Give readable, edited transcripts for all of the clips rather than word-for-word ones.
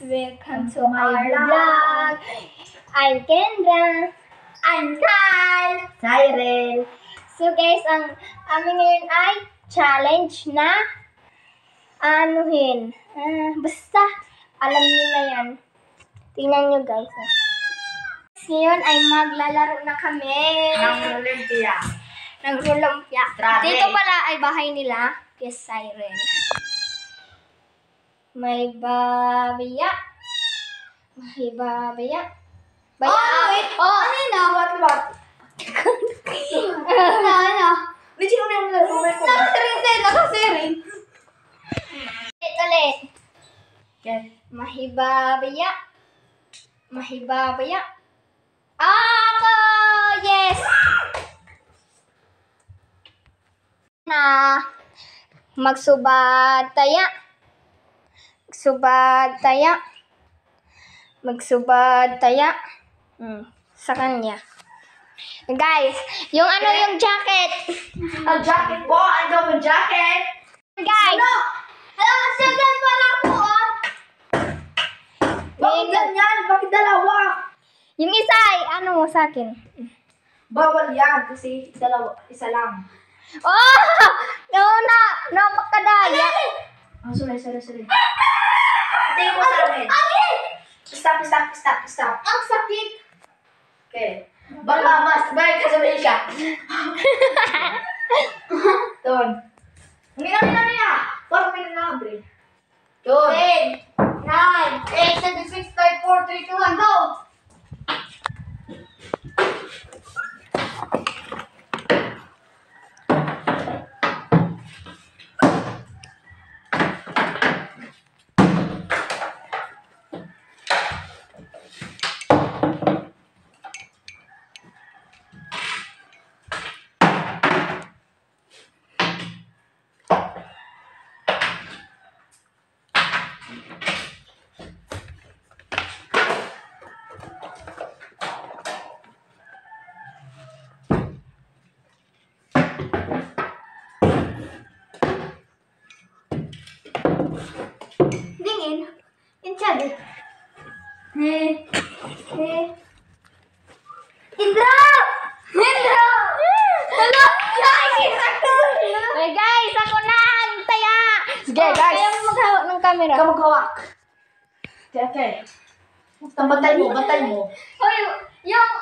Welcome to my vlog! I'm Kendra. I'm Kyle. Cyril. So guys, ang amin ngayon ay challenge na anuhin. Basta, alam niyo na yan. Tingnan nyo guys. Ngayon ay maglalaro na kami. Ng Olympia. Dito pala ay bahay nila. Yes, Cyril. May babaya. May babaya. Wait. Ano yun? What? Ano? Wait, sino na yung nag-comment ko? Nakasiring. Ulit. Mahibabaya. Mahibabaya. Ako! Yes! Na magsubadtaya. Magsubadtaya sa kanya. Guys, yung jacket. Ang jacket po, ano yung jacket? Guys. Hello, second pala po. Bakit ganyan? Bakit dalawa? Yung isa ay sa akin. Bawal yan kasi isa lang. Oh! Napakadaya. Sorry. Tingin mo sa amin. Stop. Ang sakit. Okay. Baka mas, balik ka sa Malaysia. Ton. Mina. Parang may nanabre. Ton. 10, 9, 8, 7, 6, 5, 4, 3, 2, 1, go! Dingin. Inchado. Indra! Hello! Guys, ako na! Taya! Sige, guys. Kaya mo maghawak ng camera. Ikaw maghawak. Okay. Bantay mo. Hoy, yung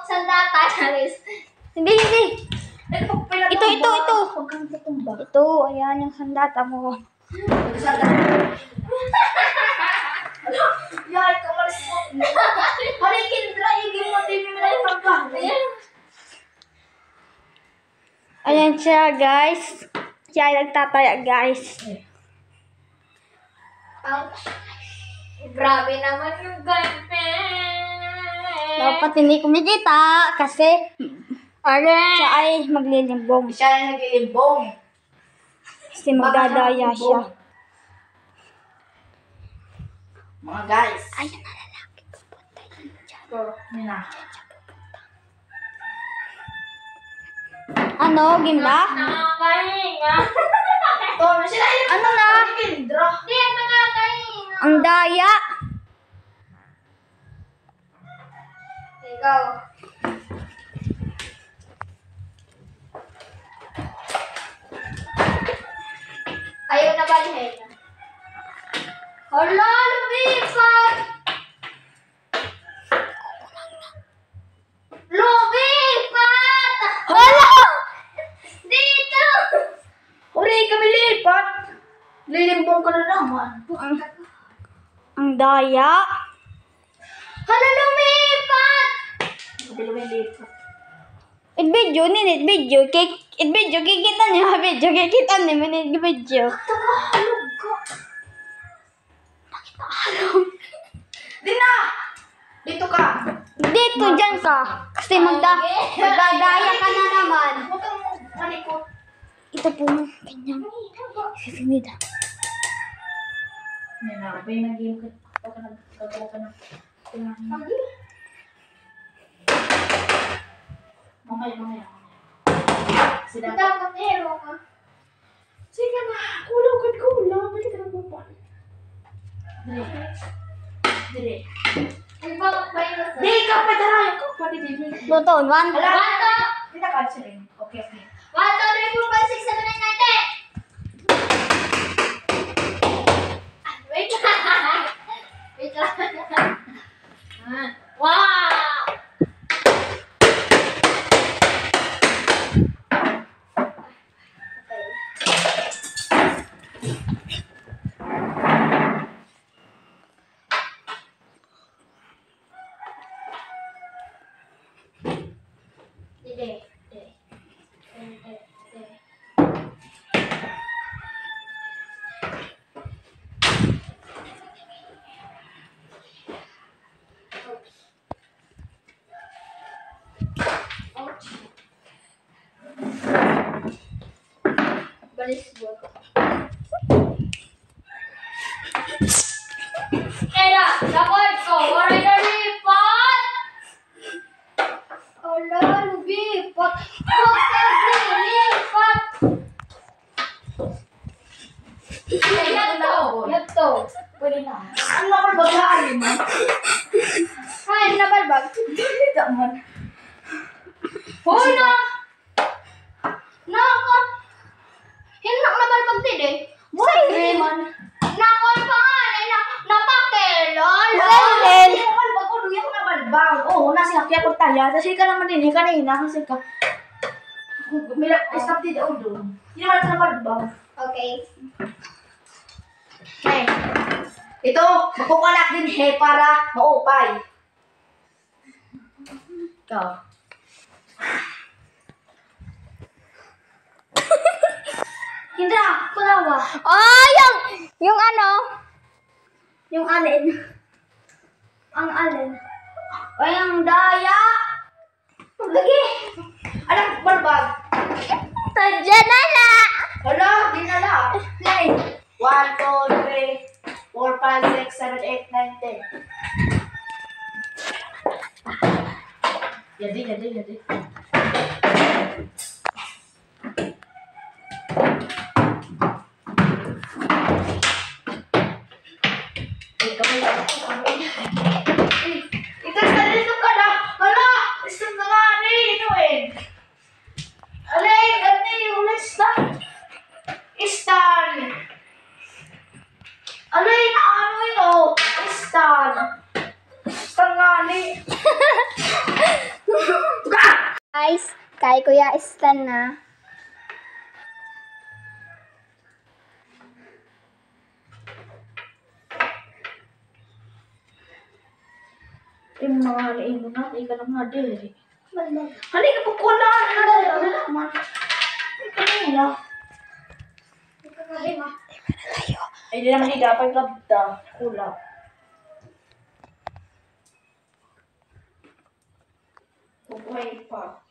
sandata, guys. Hindi. Ito. Huwag kang tutumba. Ito, ayan yung sandata mo. Yay, kamalis mo. Halikin, drayigin mo. Hindi mo na yung pagkang. Ayan siya, guys. Siya ay nagtataya, guys. Ouch. Grabe naman yung girlfriend. Dapat hindi kumikita kasi siya ay maglilimbong. Siya na naglilimbong. Kasi magdadaya siya. Mga guys. Ayan na lalaki. Pupunta yun dyan. Yun na. Gimla? Nakakahinga. Sila yung Kendra. Hindi, nakakahinga. Ang daya. Ikaw. Ayaw na balihin. Hala, lumipat! Lumipat! Hala! Dito! Hooray, kami lipat. Lilimbong ka na naman. Ang daya. Hala, lumipat! Hindi lumilipat. Video. Kikita niyo. Kikita niyo. Tagalog ka. Tagalog. Dito ka. Dito, dyan ka. Kasi magdadaya ka na naman. Huwag kang malikot. Ito po, kanyang sisimida. May nag-iim ka. Nagkagawa ka na. Mamaya. Dapat hero ka. Sige na. Kulaw. Balik ka na bupan. Dire. Ay, bakit ba yun? Di, kapay tara. Yung kapay di. Luton, 1. Hala. 1, 2. Kita ka siya rin. Okay, okay. 1, 2, 3, 4, 5, 6, 7, 8, 9, 10. Wait lang. Wait lang. Wow! Hindi. Balis buat. Kaya, dapat ko, waray na lipat! Ala, lubipat! Huwag ka lipat! Yato! Pwede na. Ano ako baglaan mo? Hay, nabalbag. Hindi naman. Hoy na! Naka! Hinak nabalbag din eh. Siren! Nakon pa nga na napakilol! Siren! Hindi naman bago duya ko na balbang. Oo, nasi hakya ko taya. Kasi ka naman din, kanina. Kasi ka. Stop din ako doon. Hindi naman ito na balbang. Okay. Okay. Ito, makukalak din he para maupay. Ikaw. Kindra, kulawa. Oh, yung ano? Yung alin. Ang alin. O yung daya. Lagi. Anong balbag? Tadyan na la! Wala, di na lang. Play. 1, 2, 3, 4, 5, 6, 7, 8, 9, 10. Jadi. Ito na dito ka na. Hala, gusto na nga ito eh. Alay, ganti yung stand. Alay, na ano yun oh. Stand nga ni. Guys, kay Kuya Stan na. Yung mga haliin mo na, ika na mga dili. Halika po ko na. Ano naman? Ika na. Ay, di naman dapat labda. Kulap. Bubuhay pa.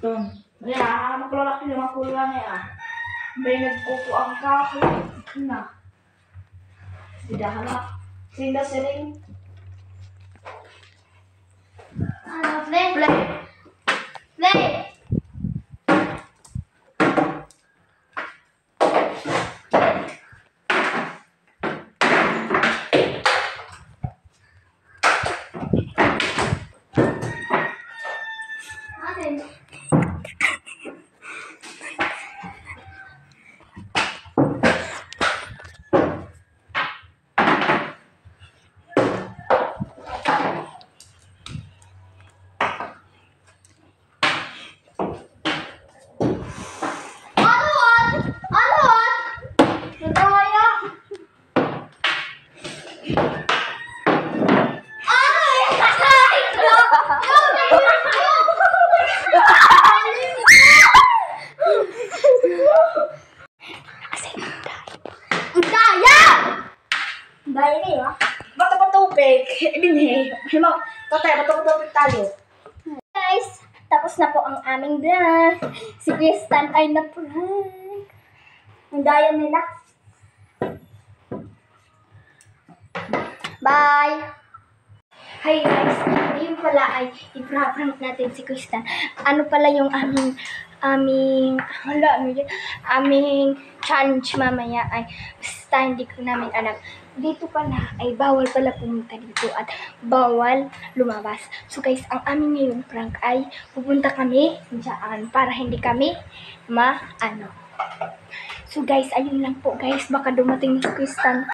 Doon. Kaya, makulolak yung mga kulang eh. May nagkukuang ka. Na. Tidak halak. Sinda sering. Ano, play? Play. Play! Atin. Dahil kayo ah. Bato pa tubig. Dinhe. Hima. Tatay, bato pa tubig tayo. Guys, tapos na po ang aming vlog. Si Kristan ay na-prank. Ang daya nila. Bye! Hi guys, ngayon pala ay i-prank natin si Kristan. Ano pala yung aming challenge mamaya ay basta hindi ko namin alam. Dito pala ay bawal pala pumunta dito at bawal lumabas. So guys, ang amin ngayong prank ay pupunta kami dyan para hindi kami So guys, ayun lang po guys. Baka dumating si Kristan.